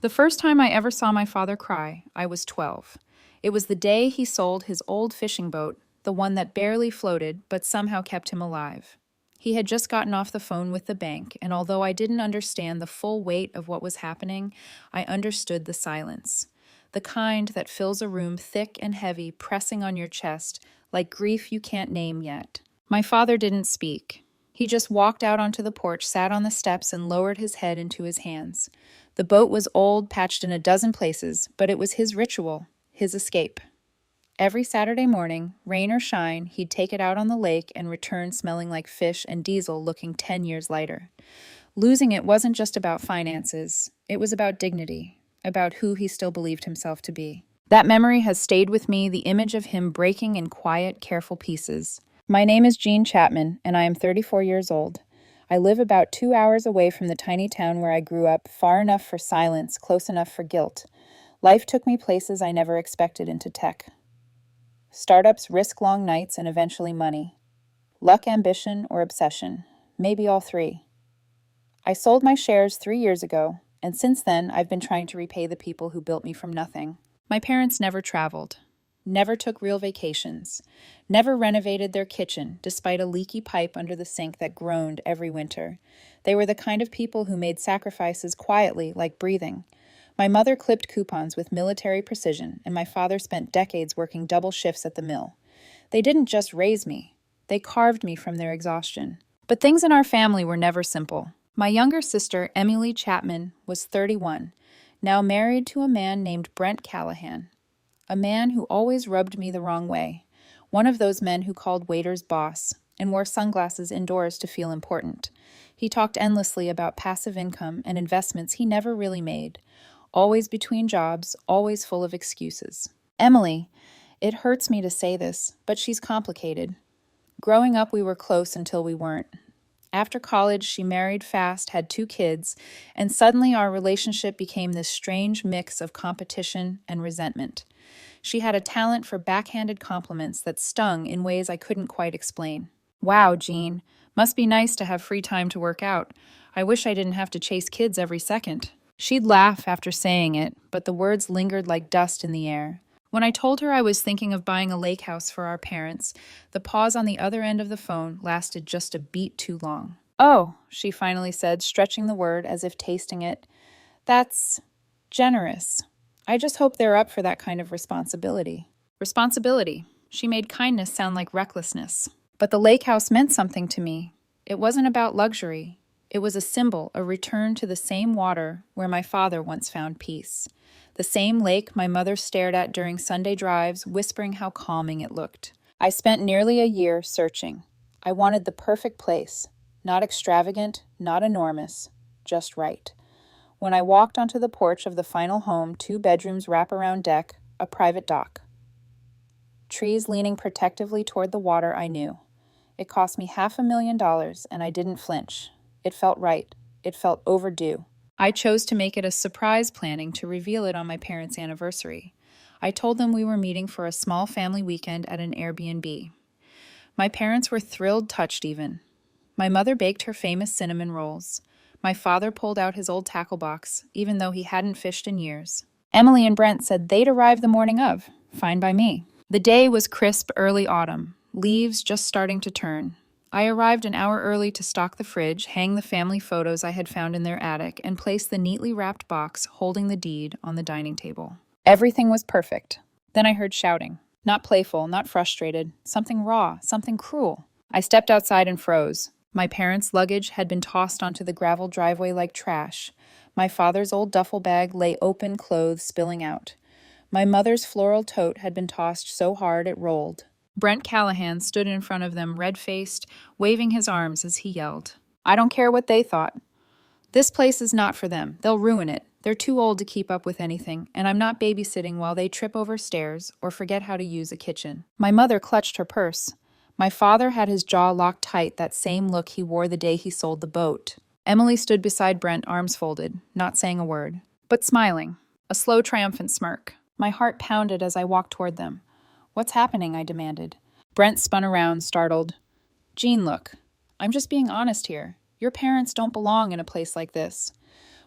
The first time I ever saw my father cry, I was 12. It was the day he sold his old fishing boat, the one that barely floated but somehow kept him alive. He had just gotten off the phone with the bank, and although I didn't understand the full weight of what was happening, I understood the silence. The kind that fills a room thick and heavy, pressing on your chest, like grief you can't name yet. My father didn't speak. He just walked out onto the porch, sat on the steps, and lowered his head into his hands. The boat was old, patched in a dozen places, but it was his ritual, his escape. Every Saturday morning, rain or shine, he'd take it out on the lake and return smelling like fish and diesel looking 10 years lighter. Losing it wasn't just about finances, it was about dignity, about who he still believed himself to be. That memory has stayed with me, the image of him breaking in quiet, careful pieces. My name is Jean Chapman, and I am 34 years old. I live about 2 hours away from the tiny town where I grew up, far enough for silence, close enough for guilt. Life took me places I never expected into tech. Startups risk long nights and eventually money. Luck, ambition, or obsession. Maybe all three. I sold my shares 3 years ago, and since then I've been trying to repay the people who built me from nothing. My parents never traveled, never took real vacations, never renovated their kitchen despite a leaky pipe under the sink that groaned every winter. They were the kind of people who made sacrifices quietly, like breathing. My mother clipped coupons with military precision, and my father spent decades working double shifts at the mill. They didn't just raise me, they carved me from their exhaustion. But things in our family were never simple. My younger sister, Emily Chapman, was 31, now married to a man named Brent Callahan. A man who always rubbed me the wrong way. One of those men who called waiters boss and wore sunglasses indoors to feel important. He talked endlessly about passive income and investments he never really made. Always between jobs, always full of excuses. Emily, it hurts me to say this, but she's complicated. Growing up, we were close until we weren't. After college, she married fast, had 2 kids, and suddenly our relationship became this strange mix of competition and resentment. She had a talent for backhanded compliments that stung in ways I couldn't quite explain. Wow, Jean, must be nice to have free time to work out. I wish I didn't have to chase kids every second. She'd laugh after saying it, but the words lingered like dust in the air. When I told her I was thinking of buying a lake house for our parents, the pause on the other end of the phone lasted just a beat too long. Oh, she finally said, stretching the word as if tasting it. That's generous. I just hope they're up for that kind of responsibility. Responsibility. She made kindness sound like recklessness. But the lake house meant something to me. It wasn't about luxury. It was a symbol, a return to the same water where my father once found peace. The same lake my mother stared at during Sunday drives, whispering how calming it looked. I spent nearly a year searching. I wanted the perfect place. Not extravagant, not enormous, just right. When I walked onto the porch of the final home, 2 bedrooms, wraparound deck, a private dock. Trees leaning protectively toward the water, I knew. It cost me $500,000, and I didn't flinch. It felt right. It felt overdue. I chose to make it a surprise planning to reveal it on my parents' anniversary. I told them we were meeting for a small family weekend at an Airbnb. My parents were thrilled, touched even. My mother baked her famous cinnamon rolls. My father pulled out his old tackle box, even though he hadn't fished in years. Emily and Brent said they'd arrive the morning of. Fine by me. The day was crisp early autumn, leaves just starting to turn. I arrived an hour early to stock the fridge, hang the family photos I had found in their attic, and place the neatly wrapped box holding the deed on the dining table. Everything was perfect. Then I heard shouting. Not playful, not frustrated. Something raw, something cruel. I stepped outside and froze. My parents' luggage had been tossed onto the gravel driveway like trash. My father's old duffel bag lay open, clothes spilling out. My mother's floral tote had been tossed so hard it rolled. Brent Callahan stood in front of them, red-faced, waving his arms as he yelled. I don't care what they thought. This place is not for them. They'll ruin it. They're too old to keep up with anything, and I'm not babysitting while they trip over stairs or forget how to use a kitchen. My mother clutched her purse. My father had his jaw locked tight, that same look he wore the day he sold the boat. Emily stood beside Brent, arms folded, not saying a word, but smiling, a slow, triumphant smirk. My heart pounded as I walked toward them. What's happening? I demanded. Brent spun around, startled. Jean, look. I'm just being honest here. Your parents don't belong in a place like this.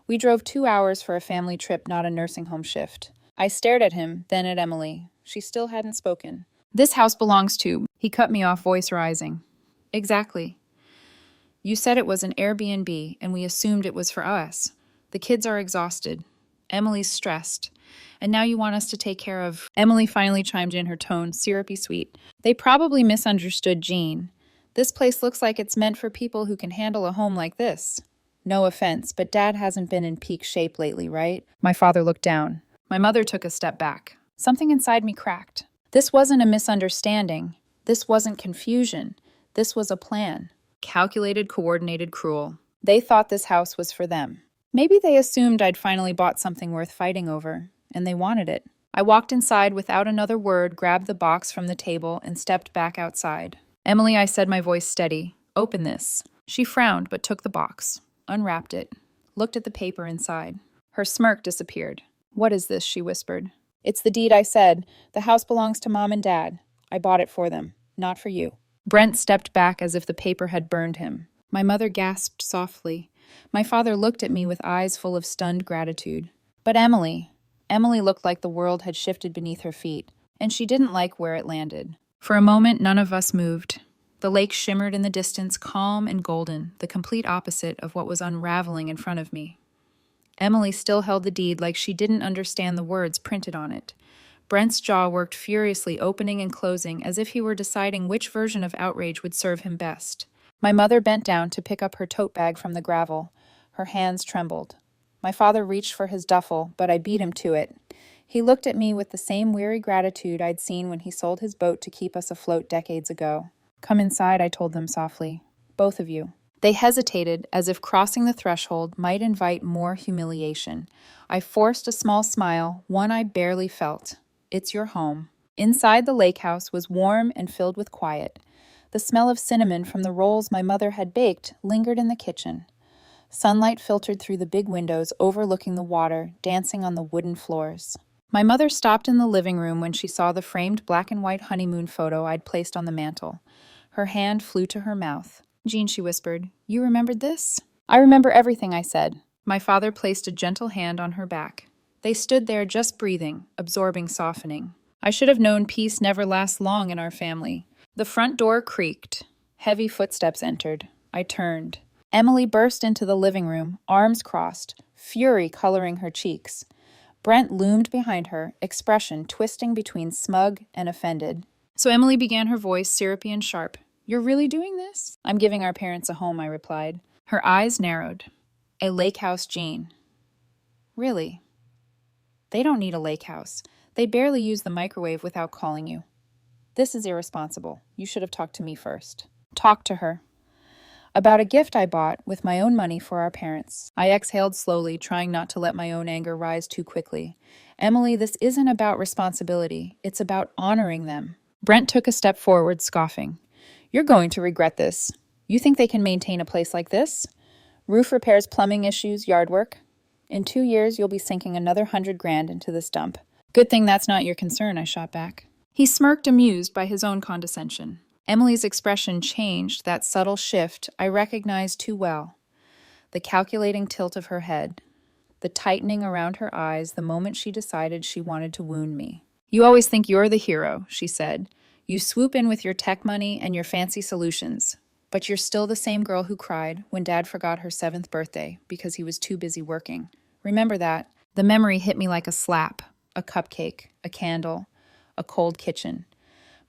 We drove 2 hours for a family trip, not a nursing home shift. I stared at him, then at Emily. She still hadn't spoken. This house belongs to... He cut me off, voice rising. Exactly. You said it was an Airbnb, and we assumed it was for us. The kids are exhausted. Emily's stressed. And now you want us to take care of... Emily finally chimed in, her tone syrupy sweet. They probably misunderstood Jean. This place looks like it's meant for people who can handle a home like this. No offense, but Dad hasn't been in peak shape lately, right? My father looked down. My mother took a step back. Something inside me cracked. This wasn't a misunderstanding. This wasn't confusion. This was a plan. Calculated, coordinated, cruel. They thought this house was for them. Maybe they assumed I'd finally bought something worth fighting over, and they wanted it. I walked inside without another word, grabbed the box from the table, and stepped back outside. Emily, I said, my voice steady. Open this. She frowned, but took the box, unwrapped it, looked at the paper inside. Her smirk disappeared. What is this? She whispered. It's the deed, I said. The house belongs to Mom and Dad. I bought it for them, not for you. Brent stepped back as if the paper had burned him. My mother gasped softly. My father looked at me with eyes full of stunned gratitude. But Emily looked like the world had shifted beneath her feet, and she didn't like where it landed. For a moment, none of us moved. The lake shimmered in the distance, calm and golden, the complete opposite of what was unraveling in front of me. Emily still held the deed like she didn't understand the words printed on it. Brent's jaw worked furiously, opening and closing, as if he were deciding which version of outrage would serve him best. My mother bent down to pick up her tote bag from the gravel. Her hands trembled. My father reached for his duffel, but I beat him to it. He looked at me with the same weary gratitude I'd seen when he sold his boat to keep us afloat decades ago. Come inside, I told them softly. Both of you. They hesitated, as if crossing the threshold might invite more humiliation. I forced a small smile, one I barely felt. It's your home. Inside the Lakehouse was warm and filled with quiet. The smell of cinnamon from the rolls my mother had baked lingered in the kitchen. Sunlight filtered through the big windows overlooking the water, dancing on the wooden floors. My mother stopped in the living room when she saw the framed black and white honeymoon photo I'd placed on the mantel. Her hand flew to her mouth. Jean, she whispered, you remembered this? I remember everything, I said. My father placed a gentle hand on her back. They stood there just breathing, absorbing, softening. I should have known peace never lasts long in our family. The front door creaked. Heavy footsteps entered. I turned. Emily burst into the living room, arms crossed, fury coloring her cheeks. Brent loomed behind her, expression twisting between smug and offended. So Emily began, her voice syrupy and sharp. You're really doing this? I'm giving our parents a home, I replied. Her eyes narrowed. A Lakehouse, Jean. Really? They don't need a lake house. They barely use the microwave without calling you. This is irresponsible. You should have talked to me first. Talk to her. About a gift I bought with my own money for our parents. I exhaled slowly, trying not to let my own anger rise too quickly. Emily, this isn't about responsibility. It's about honoring them. Brent took a step forward, scoffing. You're going to regret this. You think they can maintain a place like this? Roof repairs, plumbing issues, yard work. In 2 years, you'll be sinking another $100,000 into this dump. Good thing that's not your concern, I shot back. He smirked, amused by his own condescension. Emily's expression changed, that subtle shift I recognized too well. The calculating tilt of her head, the tightening around her eyes the moment she decided she wanted to wound me. You always think you're the hero, she said. You swoop in with your tech money and your fancy solutions. But you're still the same girl who cried when Dad forgot her 7th birthday because he was too busy working. Remember that. The memory hit me like a slap, a cupcake, a candle, a cold kitchen.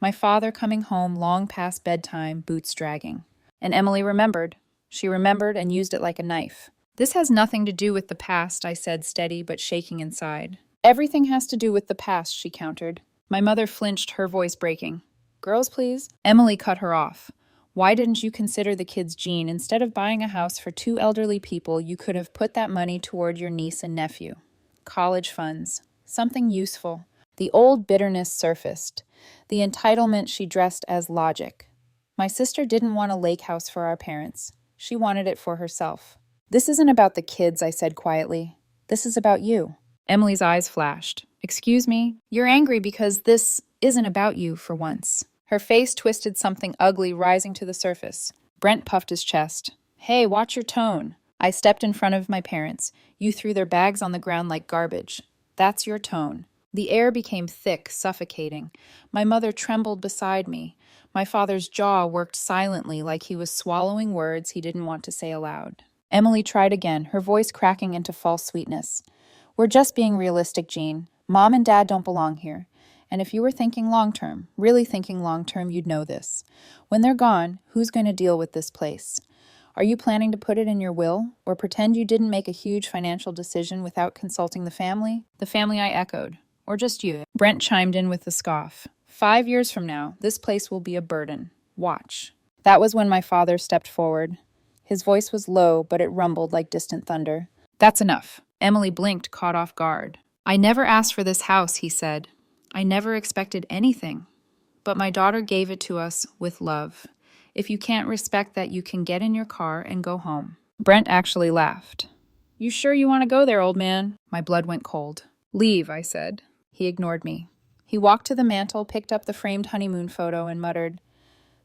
My father coming home long past bedtime, boots dragging. And Emily remembered. She remembered and used it like a knife. This has nothing to do with the past, I said, steady but shaking inside. Everything has to do with the past, she countered. My mother flinched, her voice breaking. Girls, please. Emily cut her off. Why didn't you consider the kids, Jean? Instead of buying a house for 2 elderly people, you could have put that money toward your niece and nephew. College funds. Something useful. The old bitterness surfaced. The entitlement she dressed as logic. My sister didn't want a lake house for our parents. She wanted it for herself. This isn't about the kids, I said quietly. This is about you. Emily's eyes flashed. Excuse me? You're angry because this isn't about you for once. Her face twisted, something ugly rising to the surface. Brent puffed his chest. Hey, watch your tone. I stepped in front of my parents. You threw their bags on the ground like garbage. That's your tone. The air became thick, suffocating. My mother trembled beside me. My father's jaw worked silently like he was swallowing words he didn't want to say aloud. Emily tried again, her voice cracking into false sweetness. We're just being realistic, Jean. Mom and Dad don't belong here. And if you were thinking long-term, really thinking long-term, you'd know this. When they're gone, who's going to deal with this place? Are you planning to put it in your will, or pretend you didn't make a huge financial decision without consulting the family? The family, I echoed. Or just you? Brent chimed in with a scoff. 5 years from now, this place will be a burden. Watch. That was when my father stepped forward. His voice was low, but it rumbled like distant thunder. That's enough. Emily blinked, caught off guard. I never asked for this house, he said. I never expected anything. But my daughter gave it to us with love. If you can't respect that, you can get in your car and go home. Brent actually laughed. You sure you want to go there, old man? My blood went cold. Leave, I said. He ignored me. He walked to the mantel, picked up the framed honeymoon photo, and muttered,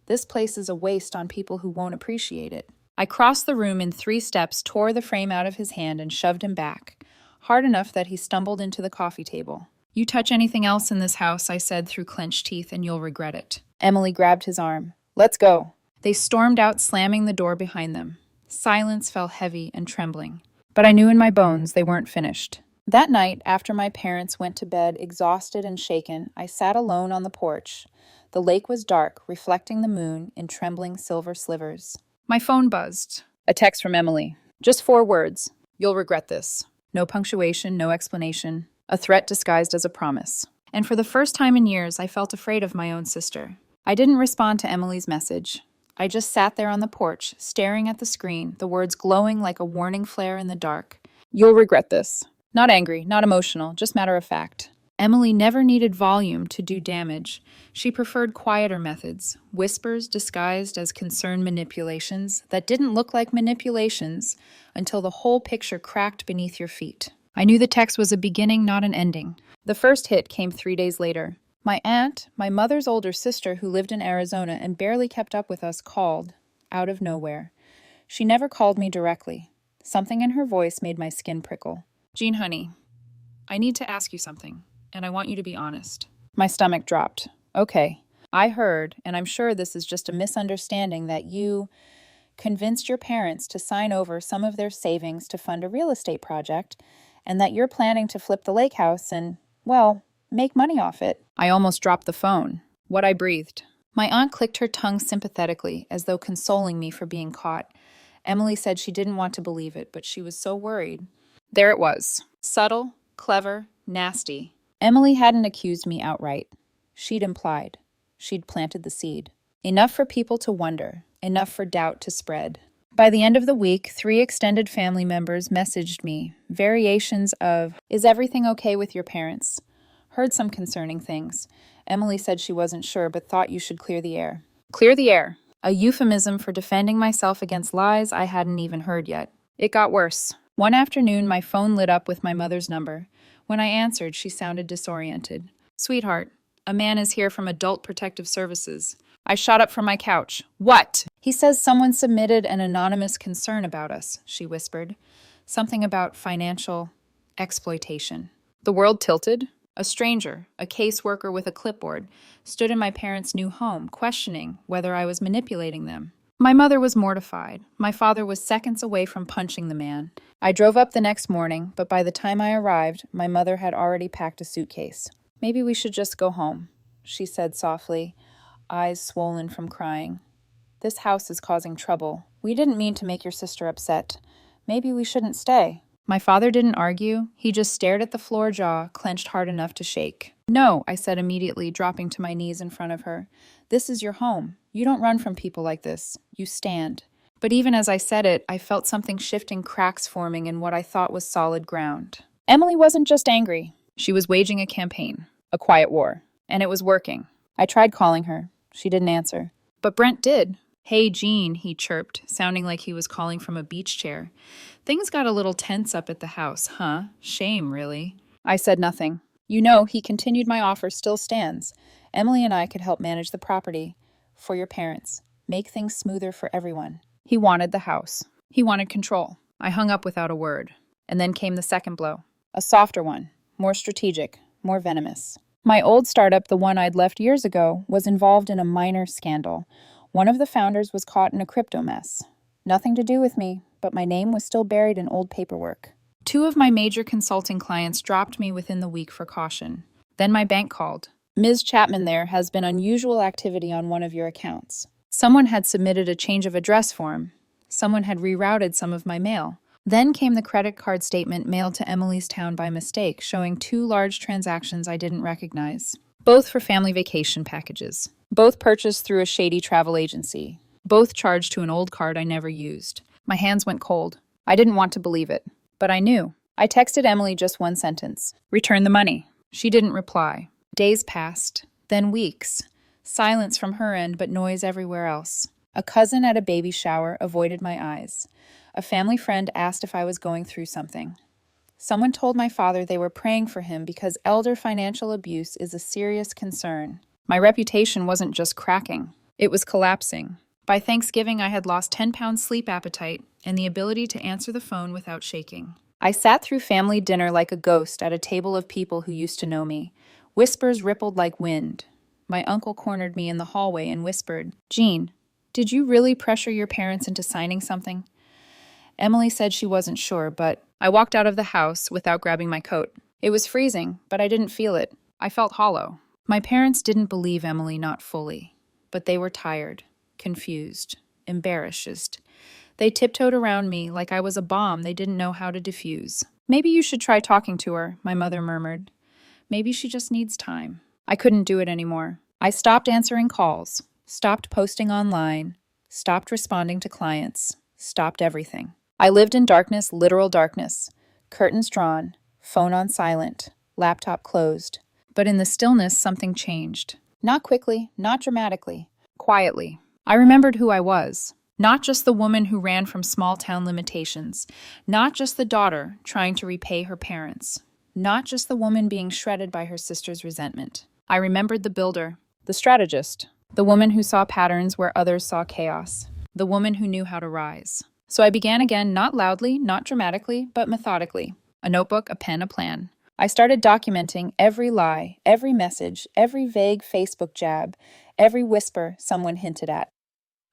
This place is a waste on people who won't appreciate it. I crossed the room in 3 steps, tore the frame out of his hand, and shoved him back, hard enough that he stumbled into the coffee table. You touch anything else in this house, I said through clenched teeth, and you'll regret it. Emily grabbed his arm. Let's go. They stormed out, slamming the door behind them. Silence fell heavy and trembling. But I knew in my bones they weren't finished. That night, after my parents went to bed, exhausted and shaken, I sat alone on the porch. The lake was dark, reflecting the moon in trembling silver slivers. My phone buzzed. A text from Emily. Just 4 words. You'll regret this. No punctuation, no explanation. A threat disguised as a promise. And for the first time in years, I felt afraid of my own sister. I didn't respond to Emily's message. I just sat there on the porch, staring at the screen, the words glowing like a warning flare in the dark. You'll regret this. Not angry, not emotional, just matter of fact. Emily never needed volume to do damage. She preferred quieter methods, whispers disguised as concerned manipulations that didn't look like manipulations until the whole picture cracked beneath your feet. I knew the text was a beginning, not an ending. The first hit came 3 days later. My aunt, my mother's older sister who lived in Arizona and barely kept up with us, called, out of nowhere. She never called me directly. Something in her voice made my skin prickle. Jean, honey, I need to ask you something, and I want you to be honest. My stomach dropped. Okay. I heard, and I'm sure this is just a misunderstanding, that you convinced your parents to sign over some of their savings to fund a real estate project, and that you're planning to flip the Lakehouse and, well, make money off it. I almost dropped the phone. What I breathed. My aunt clicked her tongue sympathetically, as though consoling me for being caught. Emily said she didn't want to believe it, but she was so worried. There it was. Subtle, clever, nasty. Emily hadn't accused me outright. She'd implied. She'd planted the seed. Enough for people to wonder. Enough for doubt to spread. By the end of the week, 3 extended family members messaged me, variations of, Is everything okay with your parents? Heard some concerning things. Emily said she wasn't sure, but thought you should clear the air. Clear the air. A euphemism for defending myself against lies I hadn't even heard yet. It got worse. One afternoon, my phone lit up with my mother's number. When I answered, she sounded disoriented. Sweetheart, a man is here from Adult Protective Services. I shot up from my couch. What? He says someone submitted an anonymous concern about us, she whispered. Something about financial exploitation. The world tilted. A stranger, a caseworker with a clipboard, stood in my parents' new home, questioning whether I was manipulating them. My mother was mortified. My father was seconds away from punching the man. I drove up the next morning, but by the time I arrived, my mother had already packed a suitcase. Maybe we should just go home, she said softly, eyes swollen from crying. This house is causing trouble. We didn't mean to make your sister upset. Maybe we shouldn't stay. My father didn't argue. He just stared at the floor jaw, clenched hard enough to shake. No, I said immediately, dropping to my knees in front of her. This is your home. You don't run from people like this. You stand. But even as I said it, I felt something shifting, cracks forming in what I thought was solid ground. Emily wasn't just angry. She was waging a campaign, a quiet war. And it was working. I tried calling her. She didn't answer. But Brent did. Hey, Jean, he chirped, sounding like he was calling from a beach chair. Things got a little tense up at the house, huh? Shame, really. I said nothing. You know, he continued, my offer still stands. Emily and I could help manage the property for your parents. Make things smoother for everyone. He wanted the house. He wanted control. I hung up without a word. And then came the second blow. A softer one, more strategic, more venomous. My old startup, the one I'd left years ago, was involved in a minor scandal. One of the founders was caught in a crypto mess. Nothing to do with me, but my name was still buried in old paperwork. 2 of my major consulting clients dropped me within the week for caution. Then my bank called. Ms. Chapman, there has been unusual activity on one of your accounts. Someone had submitted a change of address form. Someone had rerouted some of my mail. Then came the credit card statement mailed to Emily's town by mistake, showing 2 large transactions I didn't recognize. Both for family vacation packages. Both purchased through a shady travel agency. Both charged to an old card I never used. My hands went cold. I didn't want to believe it, but I knew. I texted Emily just one sentence. Return the money. She didn't reply. Days passed, then weeks. Silence from her end, but noise everywhere else. A cousin at a baby shower avoided my eyes. A family friend asked if I was going through something. Someone told my father they were praying for him because elder financial abuse is a serious concern. My reputation wasn't just cracking. It was collapsing. By Thanksgiving, I had lost 10 pounds sleep appetite and the ability to answer the phone without shaking. I sat through family dinner like a ghost at a table of people who used to know me. Whispers rippled like wind. My uncle cornered me in the hallway and whispered, "Jean, did you really pressure your parents into signing something?" Emily said she wasn't sure, but I walked out of the house without grabbing my coat. It was freezing, but I didn't feel it. I felt hollow. My parents didn't believe Emily, not fully, but they were tired, confused, embarrassed. They tiptoed around me like I was a bomb they didn't know how to defuse. "Maybe you should try talking to her," my mother murmured. "Maybe she just needs time." I couldn't do it anymore. I stopped answering calls, stopped posting online, stopped responding to clients, stopped everything. I lived in darkness, literal darkness. Curtains drawn, phone on silent, laptop closed. But in the stillness, something changed. Not quickly, not dramatically, quietly. I remembered who I was. Not just the woman who ran from small-town limitations. Not just the daughter trying to repay her parents. Not just the woman being shredded by her sister's resentment. I remembered the builder, the strategist, the woman who saw patterns where others saw chaos, the woman who knew how to rise. So I began again, not loudly, not dramatically, but methodically. A notebook, a pen, a plan. I started documenting every lie, every message, every vague Facebook jab, every whisper someone hinted at.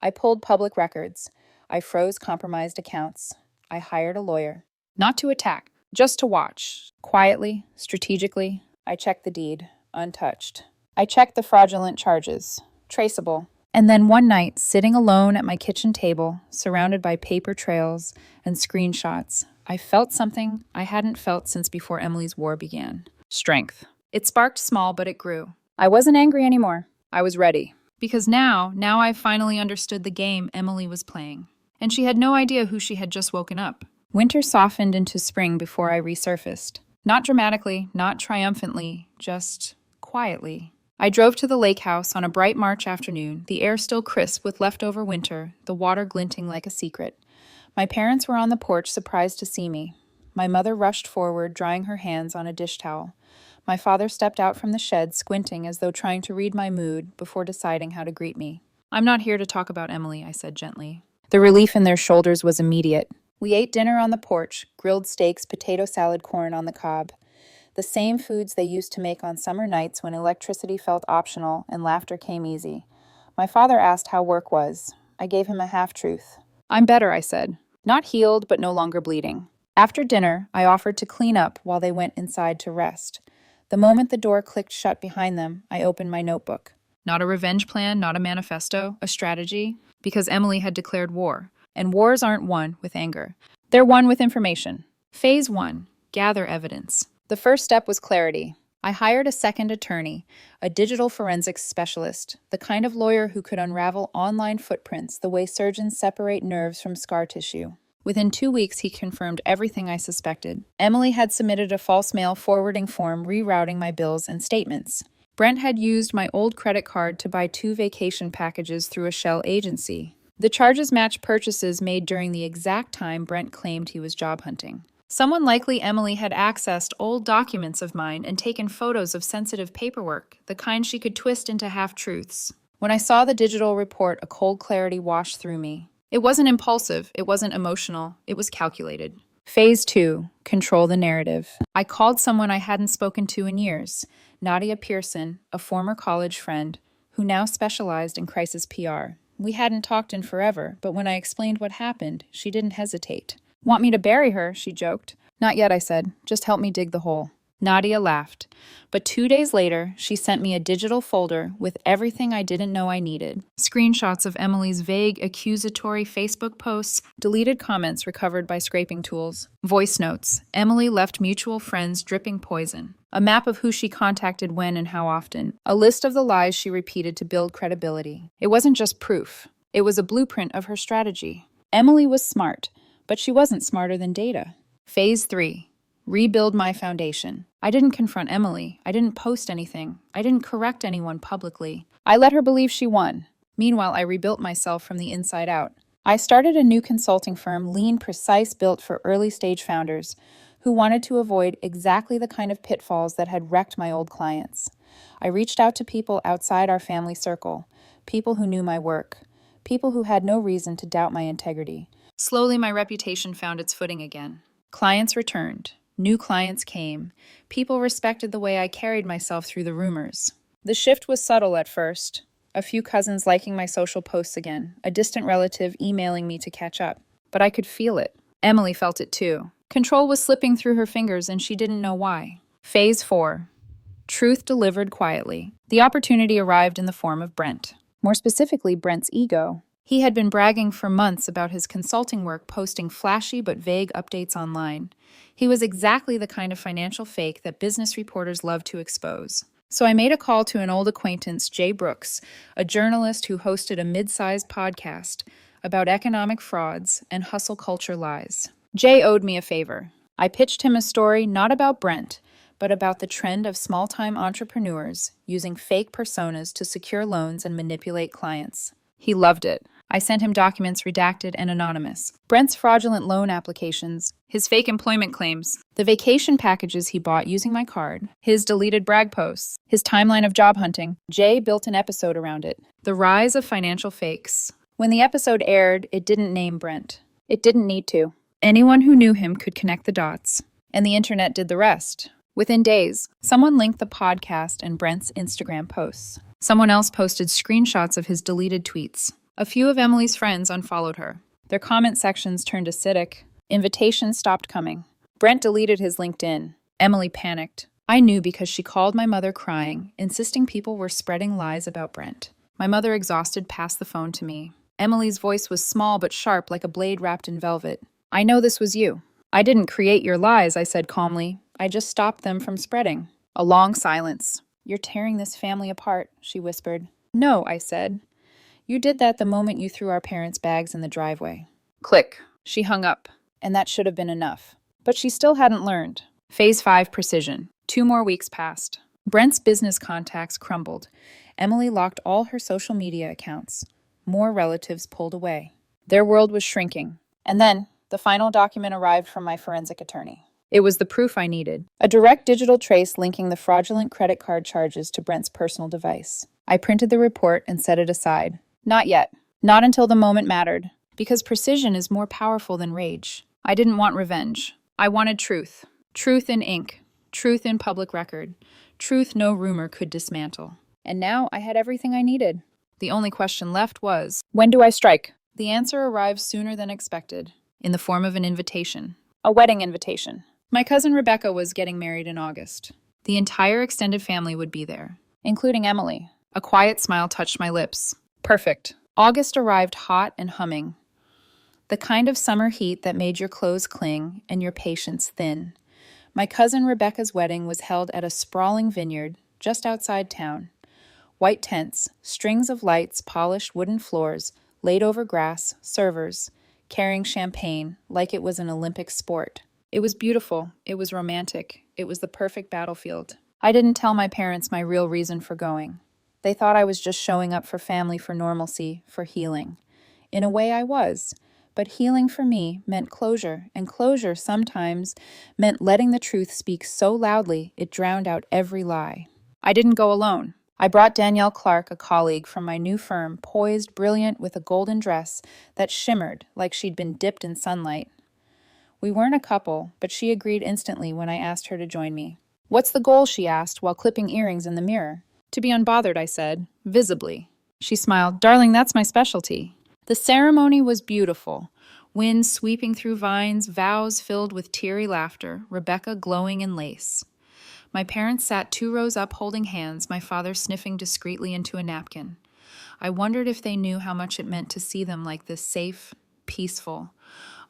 I pulled public records. I froze compromised accounts. I hired a lawyer. Not to attack, just to watch. Quietly, strategically, I checked the deed, untouched. I checked the fraudulent charges, traceable. And then one night, sitting alone at my kitchen table, surrounded by paper trails and screenshots, I felt something I hadn't felt since before Emily's war began. Strength. It sparked small, but it grew. I wasn't angry anymore. I was ready. Because now I finally understood the game Emily was playing. And she had no idea who she had just woken up. Winter softened into spring before I resurfaced. Not dramatically, not triumphantly, just quietly. I drove to the Lakehouse on a bright March afternoon, the air still crisp with leftover winter, the water glinting like a secret. My parents were on the porch, surprised to see me. My mother rushed forward, drying her hands on a dish towel. My father stepped out from the shed, squinting as though trying to read my mood before deciding how to greet me. "I'm not here to talk about Emily," I said gently. The relief in their shoulders was immediate. We ate dinner on the porch, grilled steaks, potato salad, corn on the cob. The same foods they used to make on summer nights when electricity felt optional and laughter came easy. My father asked how work was. I gave him a half-truth. "I'm better," I said. Not healed, but no longer bleeding. After dinner, I offered to clean up while they went inside to rest. The moment the door clicked shut behind them, I opened my notebook. Not a revenge plan, not a manifesto, a strategy, because Emily had declared war. And wars aren't won with anger. They're won with information. Phase 1. Gather evidence. The first step was clarity. I hired a second attorney, a digital forensics specialist, the kind of lawyer who could unravel online footprints the way surgeons separate nerves from scar tissue. Within 2 weeks, he confirmed everything I suspected. Emily had submitted a false mail forwarding form rerouting my bills and statements. Brent had used my old credit card to buy 2 vacation packages through a shell agency. The charges matched purchases made during the exact time Brent claimed he was job hunting. Someone likely Emily had accessed old documents of mine and taken photos of sensitive paperwork, the kind she could twist into half-truths. When I saw the digital report, a cold clarity washed through me. It wasn't impulsive, it wasn't emotional, it was calculated. Phase 2, control the narrative. I called someone I hadn't spoken to in years, Nadia Pearson, a former college friend, who now specialized in crisis PR. We hadn't talked in forever, but when I explained what happened, she didn't hesitate. Want me to bury her? She joked. Not yet, I said. Just help me dig the hole. Nadia laughed. But 2 days later, she sent me a digital folder with everything I didn't know I needed. Screenshots of Emily's vague, accusatory Facebook posts, deleted comments recovered by scraping tools, voice notes, Emily left mutual friends dripping poison, a map of who she contacted when and how often, a list of the lies she repeated to build credibility. It wasn't just proof. It was a blueprint of her strategy. Emily was smart, but she wasn't smarter than data. Phase 3. Rebuild my foundation. I didn't confront Emily. I didn't post anything. I didn't correct anyone publicly. I let her believe she won. Meanwhile, I rebuilt myself from the inside out. I started a new consulting firm, lean, precise, built for early-stage founders who wanted to avoid exactly the kind of pitfalls that had wrecked my old clients. I reached out to people outside our family circle, people who knew my work, people who had no reason to doubt my integrity. Slowly, my reputation found its footing again. Clients returned. New clients came. People respected the way I carried myself through the rumors. The shift was subtle at first. A few cousins liking my social posts again, a distant relative emailing me to catch up. But I could feel it. Emily felt it too. Control was slipping through her fingers and she didn't know why. Phase 4. Truth delivered quietly. The opportunity arrived in the form of Brent. More specifically, Brent's ego. He had been bragging for months about his consulting work, posting flashy but vague updates online. He was exactly the kind of financial fake that business reporters love to expose. So I made a call to an old acquaintance, Jay Brooks, a journalist who hosted a mid-sized podcast about economic frauds and hustle culture lies. Jay owed me a favor. I pitched him a story not about Brent, but about the trend of small-time entrepreneurs using fake personas to secure loans and manipulate clients. He loved it. I sent him documents redacted and anonymous. Brent's fraudulent loan applications, his fake employment claims, the vacation packages he bought using my card, his deleted brag posts, his timeline of job hunting. Jay built an episode around it. The Rise of Financial Fakes. When the episode aired, it didn't name Brent. It didn't need to. Anyone who knew him could connect the dots. And the internet did the rest. Within days, someone linked the podcast and Brent's Instagram posts. Someone else posted screenshots of his deleted tweets. A few of Emily's friends unfollowed her. Their comment sections turned acidic. Invitations stopped coming. Brent deleted his LinkedIn. Emily panicked. I knew because she called my mother crying, insisting people were spreading lies about Brent. My mother, exhausted, passed the phone to me. Emily's voice was small but sharp, like a blade wrapped in velvet. I know this was you. I didn't create your lies, I said calmly. I just stopped them from spreading. A long silence. You're tearing this family apart, she whispered. No, I said. You did that the moment you threw our parents' bags in the driveway. Click. She hung up, and that should have been enough. But she still hadn't learned. Phase 5, precision. 2 more weeks passed. Brent's business contacts crumbled. Emily locked all her social media accounts. More relatives pulled away. Their world was shrinking. And then, the final document arrived from my forensic attorney. It was the proof I needed. A direct digital trace linking the fraudulent credit card charges to Brent's personal device. I printed the report and set it aside. Not yet. Not until the moment mattered. Because precision is more powerful than rage. I didn't want revenge. I wanted truth. Truth in ink. Truth in public record. Truth no rumor could dismantle. And now I had everything I needed. The only question left was, when do I strike? The answer arrived sooner than expected, in the form of an invitation. A wedding invitation. My cousin Rebecca was getting married in August. The entire extended family would be there, including Emily. A quiet smile touched my lips. Perfect. August arrived hot and humming. The kind of summer heat that made your clothes cling and your patience thin. My cousin Rebecca's wedding was held at a sprawling vineyard just outside town. White tents, strings of lights, polished wooden floors, laid over grass, servers, carrying champagne like it was an Olympic sport. It was beautiful. It was romantic. It was the perfect battlefield. I didn't tell my parents my real reason for going. They thought I was just showing up for family, for normalcy, for healing. In a way, I was. But healing for me meant closure, and closure sometimes meant letting the truth speak so loudly it drowned out every lie. I didn't go alone. I brought Danielle Clark, a colleague from my new firm, poised, brilliant, with a golden dress that shimmered like she'd been dipped in sunlight. We weren't a couple, but she agreed instantly when I asked her to join me. "What's the goal?" she asked while clipping earrings in the mirror. "To be unbothered," I said, visibly. She smiled. "Darling, that's my specialty." The ceremony was beautiful. Wind sweeping through vines, vows filled with teary laughter, Rebecca glowing in lace. My parents sat 2 rows up holding hands, my father sniffing discreetly into a napkin. I wondered if they knew how much it meant to see them like this, safe, peaceful,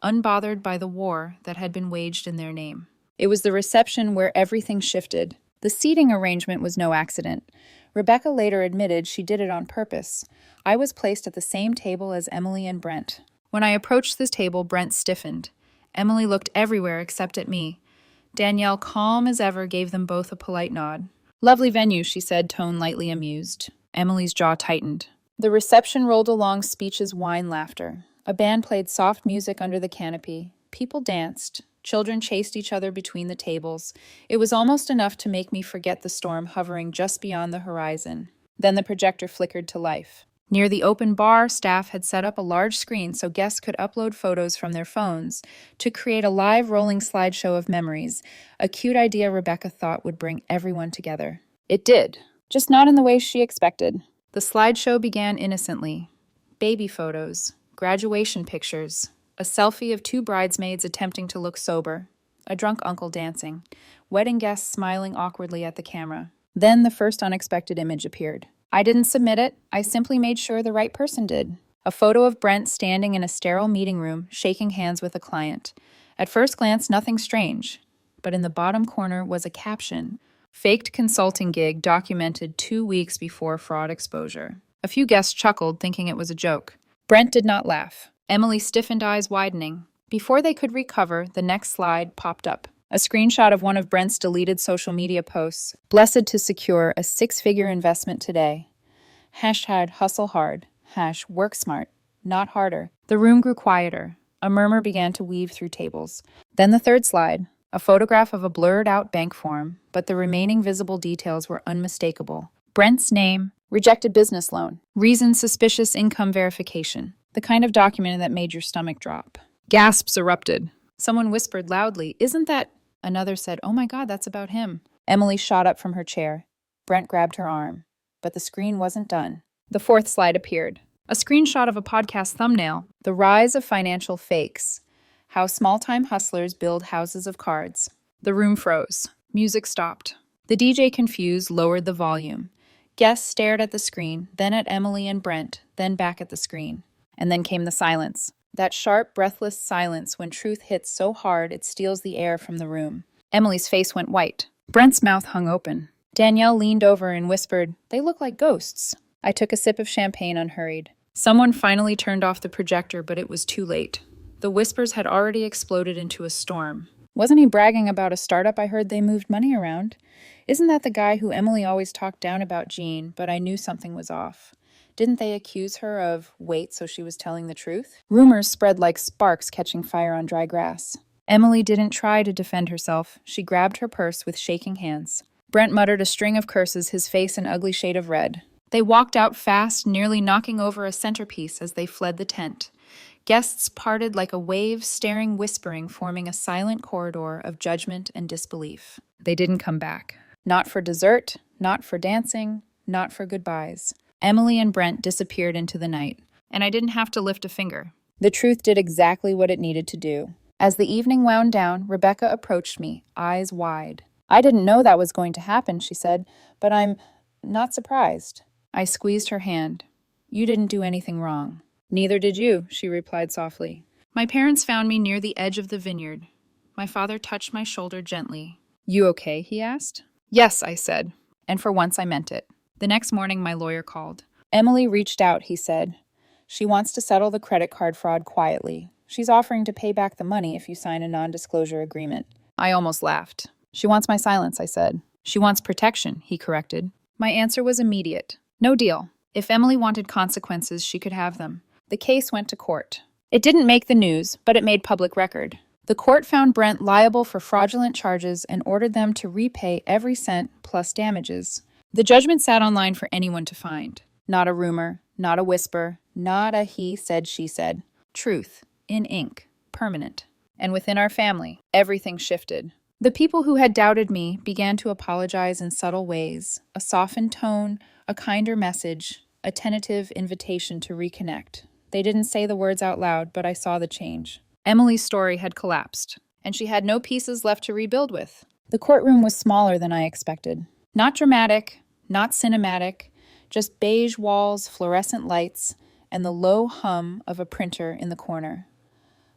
unbothered by the war that had been waged in their name. It was the reception where everything shifted. The seating arrangement was no accident. Rebecca later admitted she did it on purpose. I was placed at the same table as Emily and Brent. When I approached this table, Brent stiffened. Emily looked everywhere except at me. Danielle, calm as ever, gave them both a polite nod. "Lovely venue," she said, tone lightly amused. Emily's jaw tightened. The reception rolled along, speeches, wine, laughter. A band played soft music under the canopy. People danced. Children chased each other between the tables. It was almost enough to make me forget the storm hovering just beyond the horizon. Then the projector flickered to life. Near the open bar, staff had set up a large screen so guests could upload photos from their phones to create a live rolling slideshow of memories, a cute idea Rebecca thought would bring everyone together. It did, just not in the way she expected. The slideshow began innocently. Baby photos, graduation pictures, a selfie of 2 bridesmaids attempting to look sober, a drunk uncle dancing, wedding guests smiling awkwardly at the camera. Then the first unexpected image appeared. I didn't submit it, I simply made sure the right person did. A photo of Brent standing in a sterile meeting room, shaking hands with a client. At first glance, nothing strange. But in the bottom corner was a caption. "Faked consulting gig documented 2 weeks before fraud exposure." A few guests chuckled, thinking it was a joke. Brent did not laugh. Emily stiffened, eyes widening. Before they could recover, the next slide popped up. A screenshot of one of Brent's deleted social media posts. "Blessed to secure a 6-figure investment today. Hashtag hustle hard. Hash work smart, not harder." The room grew quieter. A murmur began to weave through tables. Then the third slide. A photograph of a blurred-out bank form, but the remaining visible details were unmistakable. Brent's name, rejected business loan, reason suspicious income verification. The kind of document that made your stomach drop. Gasps erupted. Someone whispered loudly, "Isn't that—" Another said, "Oh my God, that's about him." Emily shot up from her chair. Brent grabbed her arm. But the screen wasn't done. The fourth slide appeared. A screenshot of a podcast thumbnail. "The Rise of Financial Fakes. How Small-Time Hustlers Build Houses of Cards." The room froze. Music stopped. The DJ, confused, lowered the volume. Guests stared at the screen, then at Emily and Brent, then back at the screen. And then came the silence. That sharp, breathless silence when truth hits so hard it steals the air from the room. Emily's face went white. Brent's mouth hung open. Danielle leaned over and whispered, "They look like ghosts." I took a sip of champagne unhurried. Someone finally turned off the projector, but it was too late. The whispers had already exploded into a storm. "Wasn't he bragging about a startup I heard they moved money around? Isn't that the guy who Emily always talked down about Jean, but I knew something was off? Didn't they accuse her of, wait, so she was telling the truth?" Rumors spread like sparks catching fire on dry grass. Emily didn't try to defend herself. She grabbed her purse with shaking hands. Brent muttered a string of curses, his face an ugly shade of red. They walked out fast, nearly knocking over a centerpiece as they fled the tent. Guests parted like a wave, staring, whispering, forming a silent corridor of judgment and disbelief. They didn't come back. Not for dessert, not for dancing, not for goodbyes. Emily and Brent disappeared into the night, and I didn't have to lift a finger. The truth did exactly what it needed to do. As the evening wound down, Rebecca approached me, eyes wide. "I didn't know that was going to happen," she said, "but I'm not surprised." I squeezed her hand. "You didn't do anything wrong." "Neither did you," she replied softly. My parents found me near the edge of the vineyard. My father touched my shoulder gently. "You okay?" he asked. "Yes," I said, and for once I meant it. The next morning, my lawyer called. "Emily reached out," he said. "She wants to settle the credit card fraud quietly. She's offering to pay back the money if you sign a non-disclosure agreement." I almost laughed. "She wants my silence," I said. "She wants protection," he corrected. My answer was immediate. No deal. If Emily wanted consequences, she could have them. The case went to court. It didn't make the news, but it made public record. The court found Brent liable for fraudulent charges and ordered them to repay every cent plus damages. The judgment sat online for anyone to find. Not a rumor, not a whisper, not a he said, she said. Truth, in ink, permanent. And within our family, everything shifted. The people who had doubted me began to apologize in subtle ways, a softened tone, a kinder message, a tentative invitation to reconnect. They didn't say the words out loud, but I saw the change. Emily's story had collapsed, and she had no pieces left to rebuild with. The courtroom was smaller than I expected. Not dramatic, not cinematic, just beige walls, fluorescent lights, and the low hum of a printer in the corner.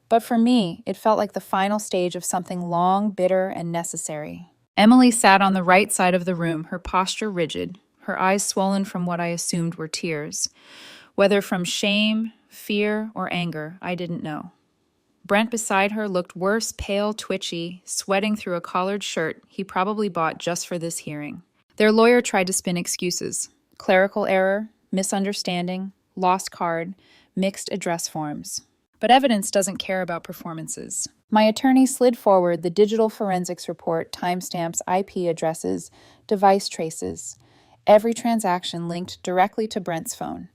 But for me, it felt like the final stage of something long, bitter, and necessary. Emily sat on the right side of the room, her posture rigid, her eyes swollen from what I assumed were tears. Whether from shame, fear, or anger, I didn't know. Brent beside her looked worse, pale, twitchy, sweating through a collared shirt he probably bought just for this hearing. Their lawyer tried to spin excuses. Clerical error, misunderstanding, lost card, mixed address forms. But evidence doesn't care about performances. My attorney slid forward the digital forensics report, timestamps, IP addresses, device traces. Every transaction linked directly to Brent's phone.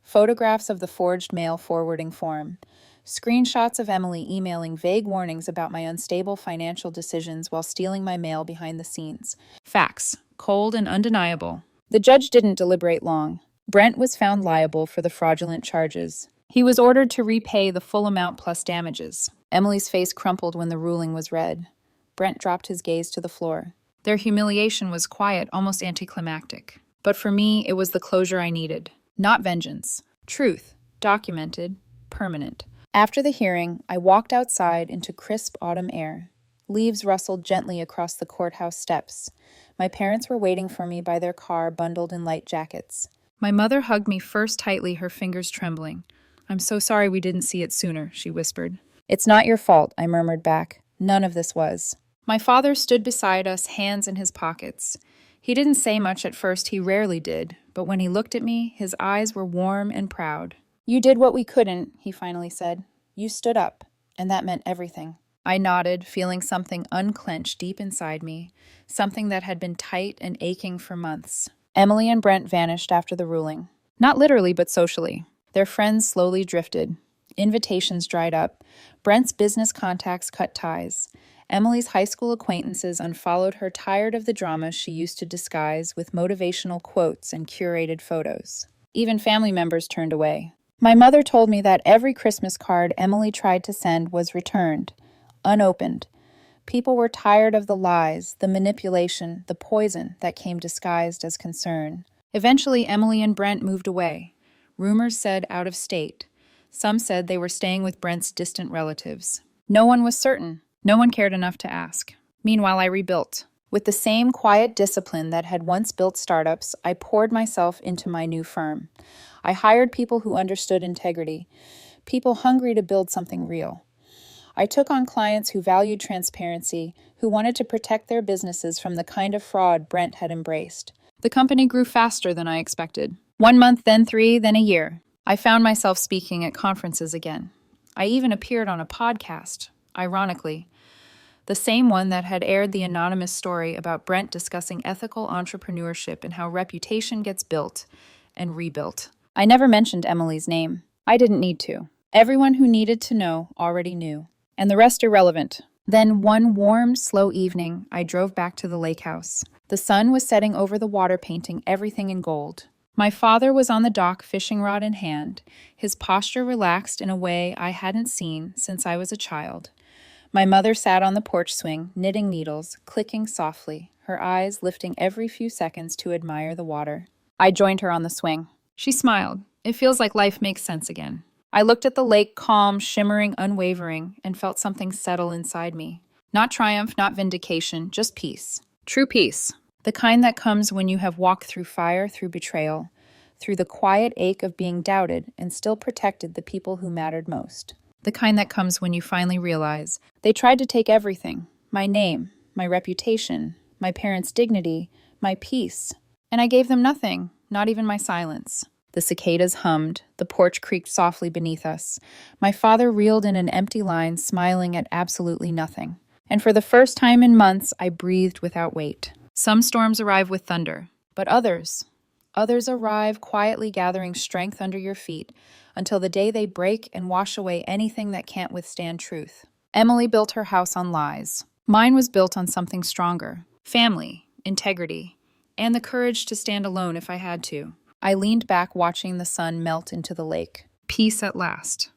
Photographs of the forged mail forwarding form. Screenshots of Emily emailing vague warnings about my unstable financial decisions while stealing my mail behind the scenes. Facts, cold and undeniable. The judge didn't deliberate long. Brent was found liable for the fraudulent charges. He was ordered to repay the full amount plus damages. Emily's face crumpled when the ruling was read. Brent dropped his gaze to the floor. Their humiliation was quiet, almost anticlimactic. But for me, it was the closure I needed. Not vengeance. Truth. Documented. Permanent. After the hearing, I walked outside into crisp autumn air. Leaves rustled gently across the courthouse steps. My parents were waiting for me by their car, bundled in light jackets. My mother hugged me first tightly, her fingers trembling. "I'm so sorry we didn't see it sooner," she whispered. "It's not your fault," I murmured back. None of this was. My father stood beside us, hands in his pockets. He didn't say much at first, he rarely did, but when he looked at me, his eyes were warm and proud. "You did what we couldn't," he finally said. "You stood up, and that meant everything." I nodded, feeling something unclench deep inside me, something that had been tight and aching for months. Emily and Brent vanished after the ruling. Not literally, but socially. Their friends slowly drifted. Invitations dried up. Brent's business contacts cut ties. Emily's high school acquaintances unfollowed her, tired of the drama she used to disguise with motivational quotes and curated photos. Even family members turned away. My mother told me that every Christmas card Emily tried to send was returned, unopened. People were tired of the lies, the manipulation, the poison that came disguised as concern. Eventually, Emily and Brent moved away. Rumors said out of state. Some said they were staying with Brent's distant relatives. No one was certain. No one cared enough to ask. Meanwhile, I rebuilt. With the same quiet discipline that had once built startups, I poured myself into my new firm. I hired people who understood integrity, people hungry to build something real. I took on clients who valued transparency, who wanted to protect their businesses from the kind of fraud Brent had embraced. The company grew faster than I expected. 1 month, then 3, then a year. I found myself speaking at conferences again. I even appeared on a podcast, ironically. The same one that had aired the anonymous story about Brent discussing ethical entrepreneurship and how reputation gets built and rebuilt. I never mentioned Emily's name. I didn't need to. Everyone who needed to know already knew. And the rest irrelevant. Then one warm, slow evening, I drove back to the Lakehouse. The sun was setting over the water, painting everything in gold. My father was on the dock, fishing rod in hand, his posture relaxed in a way I hadn't seen since I was a child. My mother sat on the porch swing, knitting needles, clicking softly, her eyes lifting every few seconds to admire the water. I joined her on the swing. She smiled. It feels like life makes sense again. I looked at the lake, calm, shimmering, unwavering, and felt something settle inside me. Not triumph, not vindication, just peace. True peace. The kind that comes when you have walked through fire, through betrayal, through the quiet ache of being doubted and still protected the people who mattered most. The kind that comes when you finally realize they tried to take everything, my name, my reputation, my parents' dignity, my peace, and I gave them nothing, not even my silence. The cicadas hummed, the porch creaked softly beneath us. My father reeled in an empty line, smiling at absolutely nothing. And for the first time in months, I breathed without weight. Some storms arrive with thunder. But others arrive quietly gathering strength under your feet until the day they break and wash away anything that can't withstand truth. Emily built her house on lies. Mine was built on something stronger: family, integrity, and the courage to stand alone if I had to. I leaned back watching the sun melt into the lake. Peace at last.